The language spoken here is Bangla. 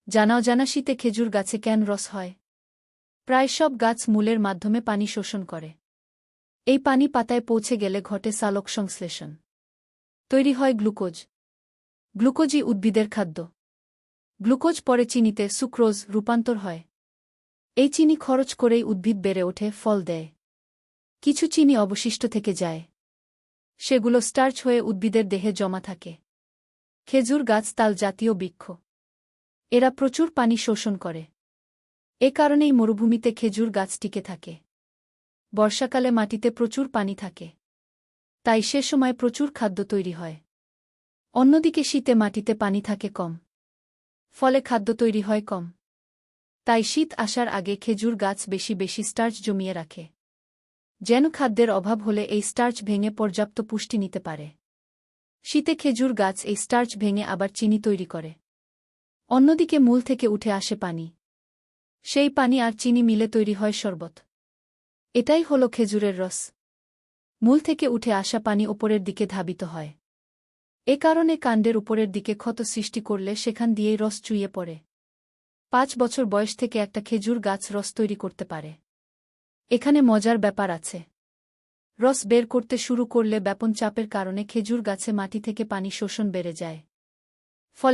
জানা শীতে খেজুর গাছে কেন রস হয়? প্রায় সব গাছ মূলের মাধ্যমে পানি শোষণ করে। এই পানি পাতায় পৌঁছে গেলে ঘটে সালোক সংশ্লেষণ। তৈরি হয় গ্লুকোজ। গ্লুকোজই উদ্ভিদের খাদ্য। গ্লুকোজ পরে চিনিতে সুক্রোজ রূপান্তর হয়। এই চিনি খরচ করেই উদ্ভিদ বেড়ে ওঠে, ফল দেয়। কিছু চিনি অবশিষ্ট থেকে যায়। সেগুলো স্টার্চ হয়ে উদ্ভিদের দেহে জমা থাকে। খেজুর গাছ তাল জাতীয় বৃক্ষ। এরা প্রচুর পানি শোষণ করে। এ কারণেই মরুভূমিতে খেজুর গাছ টিকে থাকে। বর্ষাকালে মাটিতে প্রচুর পানি থাকে। তাই সে সময় প্রচুর খাদ্য তৈরি হয়। অন্যদিকে শীতে মাটিতে পানি থাকে কম। ফলে খাদ্য তৈরি হয় কম। তাই শীত আসার আগে খেজুর গাছ বেশি স্টার্চ জমিয়ে রাখে। যেন খাদ্যের অভাব হলে এই স্টার্চ ভেঙে পর্যাপ্ত পুষ্টি নিতে পারে। শীতে খেজুর গাছ এই স্টার্চ ভেঙে আবার চিনি তৈরি করে। অন্যদিকে মূল থেকে উঠে আসে পানি। সেই পানি আর চিনি মিলে তৈরি হয় শরবত। এটাই হল খেজুরের রস। মূল থেকে উঠে আসা পানি ওপরের দিকে ধাবিত হয়। এ কারণে কাণ্ডের উপরের দিকে ক্ষত সৃষ্টি করলে সেখান দিয়েই রস চুইয়ে পড়ে। 5 বছর বয়স থেকে একটা খেজুর গাছ রস তৈরি করতে পারে। এখানে মজার ব্যাপার আছে। রস বের করতে শুরু করলে ব্যাপন চাপের কারণে খেজুর গাছে মাটি থেকে পানি শোষণ বেড়ে যায়।